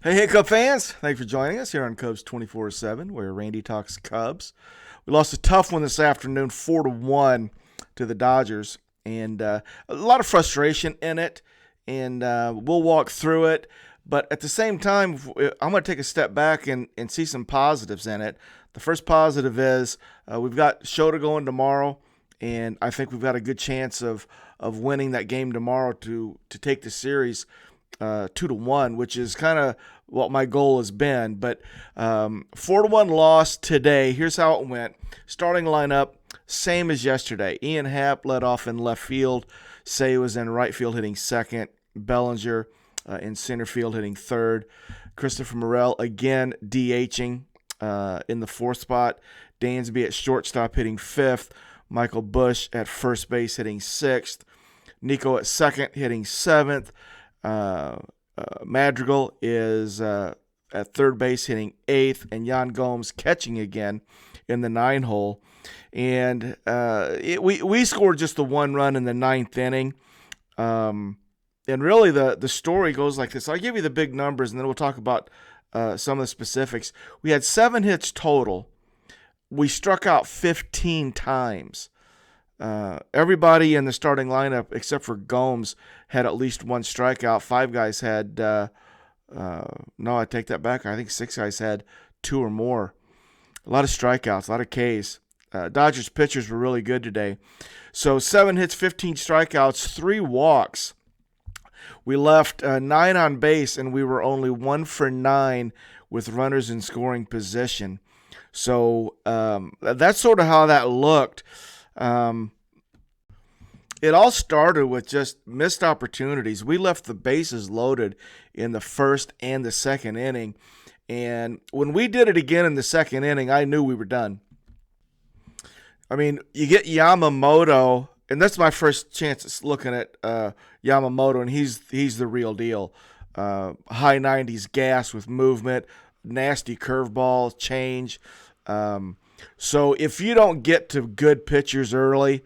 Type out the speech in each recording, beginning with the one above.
Hey, Cub fans! Thanks for joining us here on Cubs 24/7, where Randy talks Cubs. We lost a tough one this afternoon, 4-1 to the Dodgers, and a lot of frustration in it. And we'll walk through it, but at the same time, I'm going to take a step back and see some positives in it. The first positive is we've got Shota going tomorrow, and I think we've got a good chance of winning that game tomorrow to take the series 2-1, which is kind of what my goal has been. But 4-1 loss today. Here's how it went. Starting lineup, same as yesterday. Ian Happ led off in left field. Say was in right field hitting second. Bellinger in center field hitting third. Christopher Morel again DHing in the fourth spot. Dansby at shortstop hitting fifth. Michael Bush at first base hitting sixth. Nico at second hitting seventh. Madrigal is at third base hitting eighth, and Yan Gomes catching again in the 9-hole. And we scored just the one run in the ninth inning. And really the story goes like this. I'll give you the big numbers, and then we'll talk about some of the specifics. We had 7 hits total. We struck out 15 times. Everybody in the starting lineup, except for Gomes, had at least one strikeout. 5 guys had, no, I take that back. I think 6 guys had 2 or more. A lot of strikeouts, a lot of Ks. Dodgers pitchers were really good today. So 7 hits, 15 strikeouts, 3 walks. We left 9 on base, and we were only 1 for 9 with runners in scoring position. So that's sort of how that looked. It all started with just missed opportunities. We left the bases loaded in the first and the second inning. And when we did it again in the second inning, I knew we were done. I mean, you get Yamamoto, and that's my first chance at looking at Yamamoto, and he's the real deal. High 90s gas with movement, nasty curveball, change. So if you don't get to good pitchers early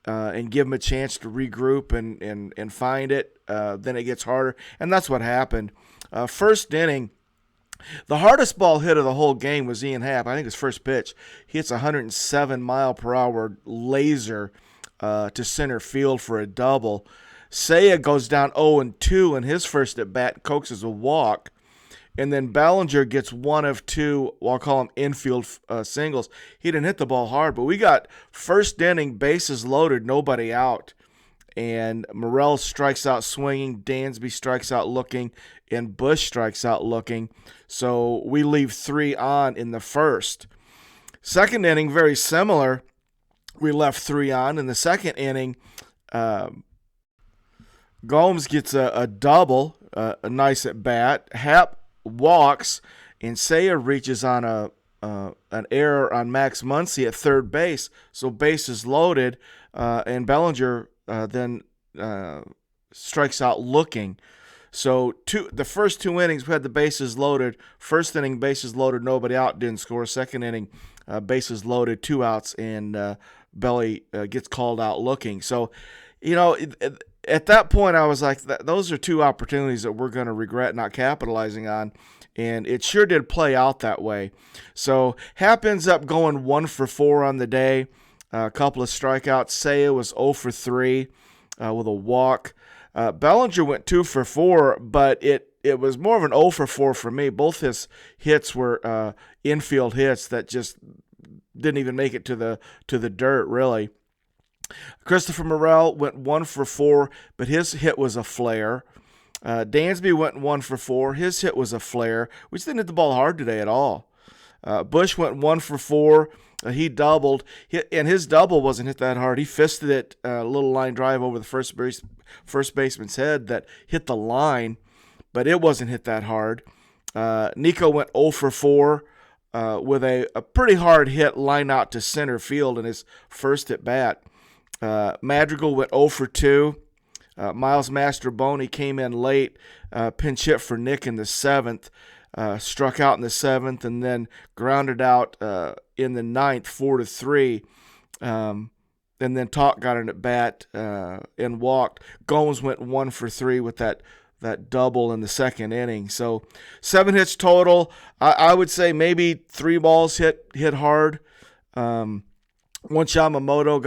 and give them a chance to regroup and find it, then it gets harder. And that's what happened. First inning, the hardest ball hit of the whole game was Ian Happ. I think his first pitch. He hits a 107-mile-per-hour laser to center field for a double. Seiya goes down 0-2 in his first at-bat, coaxes a walk. And then Bellinger gets 1 of 2, well, I'll call them infield singles. He didn't hit the ball hard, but we got first inning, bases loaded, nobody out. And Morel strikes out swinging, Dansby strikes out looking, and Bush strikes out looking. So we leave 3 on in the first. Second inning, very similar. We left 3 on. In the second inning, Gomes gets a double, a nice at bat. Happ walks, and Seiya reaches on an error on Max Muncy at third base, so bases loaded, and Bellinger then strikes out looking. So the first 2 innings we had the bases loaded. First inning, bases loaded, nobody out, didn't score. Second inning, bases loaded, 2 outs, and Belly gets called out looking. So, you know, at that point, I was like, those are 2 opportunities that we're going to regret not capitalizing on, and it sure did play out that way. So Happ ends up going 1 for 4 on the day, a couple of strikeouts. Seiya was 0 for 3 with a walk. Bellinger went 2 for 4, but it was more of an 0 for 4 for me. Both his hits were infield hits that just didn't even make it to the dirt, really. Christopher Morel went 1 for 4, but his hit was a flare. Dansby went 1 for 4. His hit was a flare. We just didn't hit the ball hard today at all. Bush went 1 for 4. He doubled, and his double wasn't hit that hard. He fisted it, a little line drive over the first baseman's head that hit the line, but it wasn't hit that hard. Nico went 0 for 4 with a pretty hard hit line out to center field in his first at bat. Madrigal went 0 for 2. Miles Mastroboni came in late, pinch hit for Nick in the 7th, struck out in the 7th, and then grounded out in the 9th, 4-3. And then Talk got an at bat and walked. Gomes went 1 for 3 with that that double in the second inning. So 7 hits total. I would say maybe 3 balls hit hard. Once Yamamoto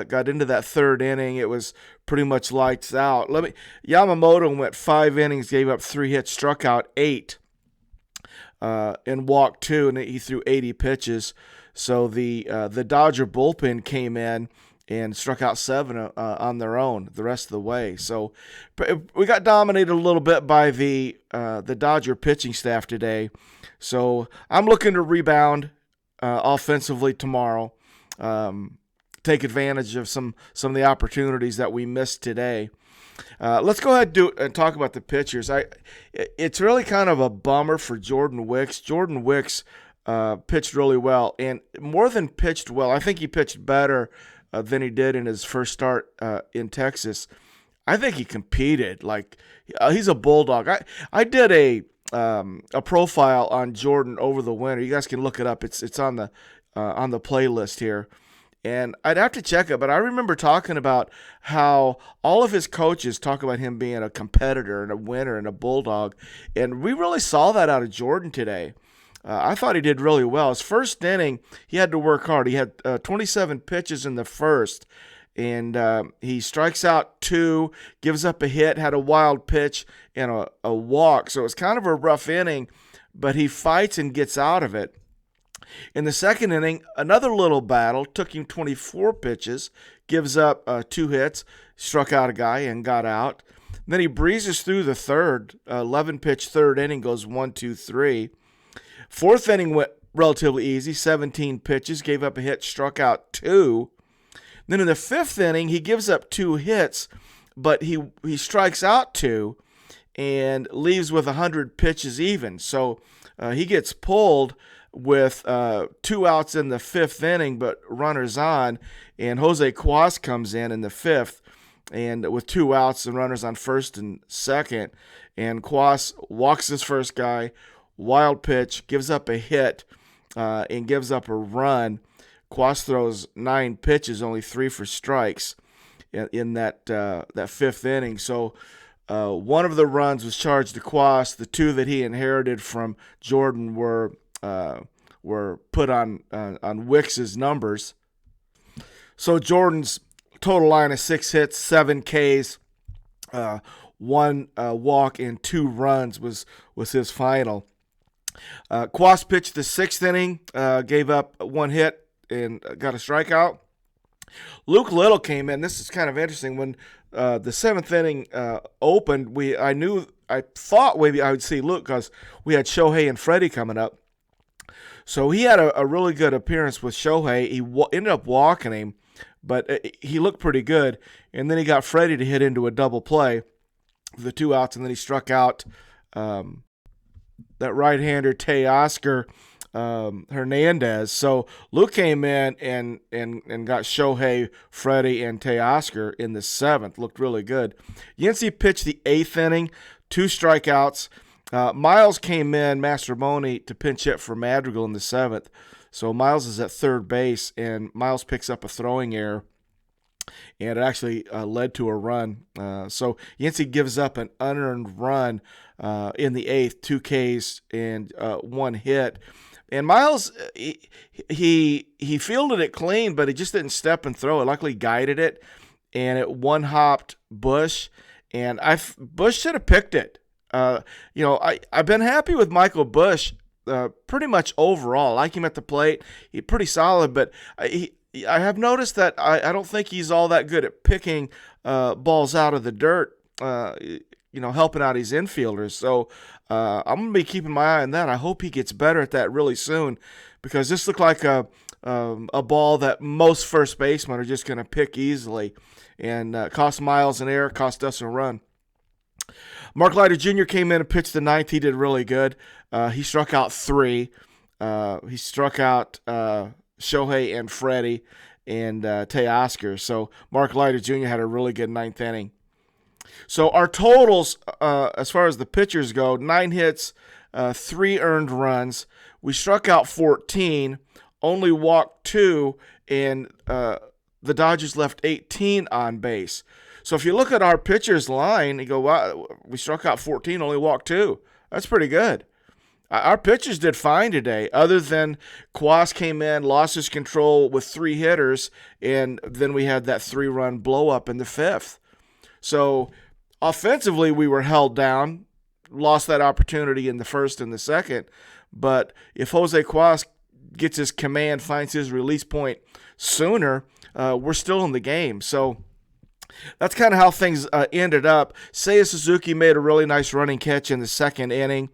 got into that third inning, it was pretty much lights out. Yamamoto went 5 innings, gave up 3 hits, struck out 8, and walked 2, and he threw 80 pitches. So the Dodger bullpen came in and struck out 7 on their own the rest of the way. So we got dominated a little bit by the Dodger pitching staff today. So I'm looking to rebound offensively tomorrow. Take advantage of some of the opportunities that we missed today. Let's go ahead and talk about the pitchers. It's really kind of a bummer for Jordan Wicks. Jordan Wicks pitched really well, and more than pitched well, I think he pitched better than he did in his first start in Texas. I think he competed. He's a bulldog. I did a profile on Jordan over the winter. You guys can look it up. It's on the playlist here. And I'd have to check it, but I remember talking about how all of his coaches talk about him being a competitor and a winner and a bulldog. And we really saw that out of Jordan today. I thought he did really well. His first inning, he had to work hard. He had 27 pitches in the first, and he strikes out 2, gives up a hit, had a wild pitch, and a walk. So it was kind of a rough inning, but he fights and gets out of it. In the second inning, another little battle, took him 24 pitches, gives up 2 hits, struck out a guy, and got out. Then he breezes through the third, 11-pitch third inning, goes 1-2-3. Fourth inning went relatively easy, 17 pitches, gave up a hit, struck out 2. Then in the fifth inning, he gives up 2 hits, but he strikes out 2 and leaves with 100 pitches even. So he gets pulled with 2 outs in the fifth inning, but runners on, and Jose Cuas comes in the fifth, and with 2 outs and runners on first and second, and Cuas walks his first guy, wild pitch, gives up a hit, and gives up a run. Cuas throws 9 pitches, only 3 for strikes in that fifth inning. So one of the runs was charged to Cuas. The 2 that he inherited from Jordan were put on Wicks's numbers. So Jordan's total line of 6 hits, 7 Ks, 1 walk, and 2 runs was his final. Cuas pitched the 6th inning, gave up 1 hit and got a strikeout. Luke Little came in. This is kind of interesting. When the 7th inning opened, I thought maybe I would see Luke because we had Shohei and Freddie coming up. So he had a really good appearance with Shohei. He ended up walking him, but he looked pretty good. And then he got Freddie to hit into a double play for the 2 outs, and then he struck out that right-hander Teoscar Hernandez. So Luke came in and got Shohei, Freddie, and Teoscar in the 7th. Looked really good. Yancey pitched the 8th inning, 2 strikeouts. Miles came in, Mastrobuoni, to pinch hit for Madrigal in the 7th. So Miles is at third base, and Miles picks up a throwing error, and it actually led to a run. So Yancey gives up an unearned run in the 8th, 2 Ks and 1 hit. And Miles, he fielded it clean, but he just didn't step and throw it. Luckily guided it, and it one-hopped Bush, and Bush should have picked it. I've been happy with Michael Bush pretty much overall. I like him at the plate. He's pretty solid, but I have noticed that I don't think he's all that good at picking balls out of the dirt, helping out his infielders. So I'm going to be keeping my eye on that. I hope he gets better at that really soon, because this looked like a ball that most first basemen are just going to pick easily, and cost Miles an error, cost us a run. Mark Leiter Jr. came in and pitched the 9th. He did really good. He struck out 3. He struck out Shohei and Freddie and Teoscar. So Mark Leiter Jr. had a really good 9th inning. So our totals, as far as the pitchers go, 9 hits, 3 earned runs. We struck out 14, only walked 2, and the Dodgers left 18 on base. So if you look at our pitchers line, you go, wow, we struck out 14, only walked 2. That's pretty good. Our pitchers did fine today, other than Kwas came in, lost his control with 3 hitters, and then we had that 3-run blow up in the 5th. So offensively, we were held down, lost that opportunity in the 1st and the 2nd. But if Jose Kwas gets his command, finds his release point sooner, we're still in the game. So that's kind of how things ended up. Seiya Suzuki made a really nice running catch in the 2nd inning,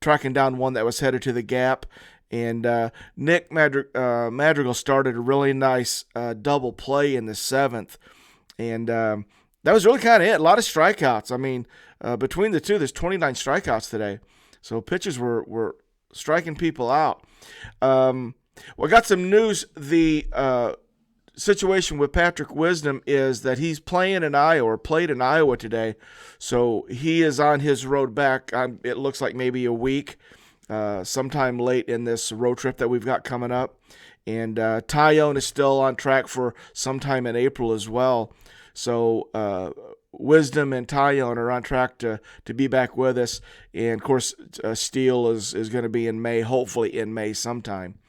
tracking down one that was headed to the gap. And Nick Madrigal started a really nice double play in the 7th. And that was really kind of it. A lot of strikeouts. I mean, between the two, there's 29 strikeouts today. So pitchers were striking people out. Well, I got some news. The situation with Patrick Wisdom is that he's played in Iowa today. So he is on his road back. It looks like maybe a week, sometime late in this road trip that we've got coming up. And Tyone is still on track for sometime in April as well. So Wisdom and Tyone are on track to be back with us. And, of course, Steele is going to be in May, hopefully in May sometime.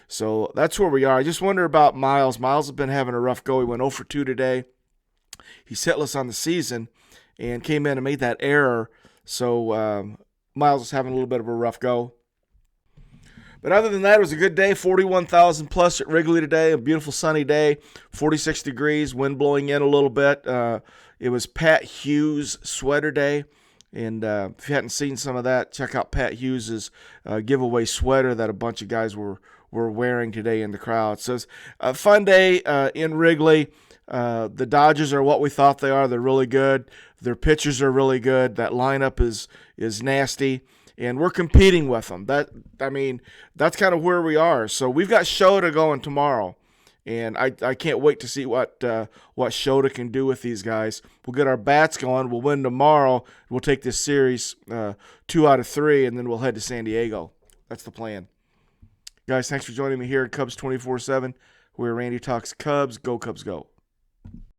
So that's where we are. I just wonder about Miles. Miles has been having a rough go. He went 0 for 2 today. He's hitless on the season and came in and made that error. So Miles is having a little bit of a rough go. But other than that, it was a good day. 41,000 plus at Wrigley today. A beautiful sunny day. 46 degrees. Wind blowing in a little bit. It was Pat Hughes sweater day. And if you hadn't seen some of that, check out Pat Hughes' giveaway sweater that a bunch of guys were wearing today in the crowd. So it's a fun day in Wrigley. The Dodgers are what we thought they are. They're really good. Their pitchers are really good. That lineup is nasty. And we're competing with them. That's kind of where we are. So we've got Shota going tomorrow. And I can't wait to see what Shota can do with these guys. We'll get our bats going. We'll win tomorrow. We'll take this series 2 out of 3, and then we'll head to San Diego. That's the plan. Guys, thanks for joining me here at Cubs 24/7, where Randy talks Cubs. Go Cubs, go.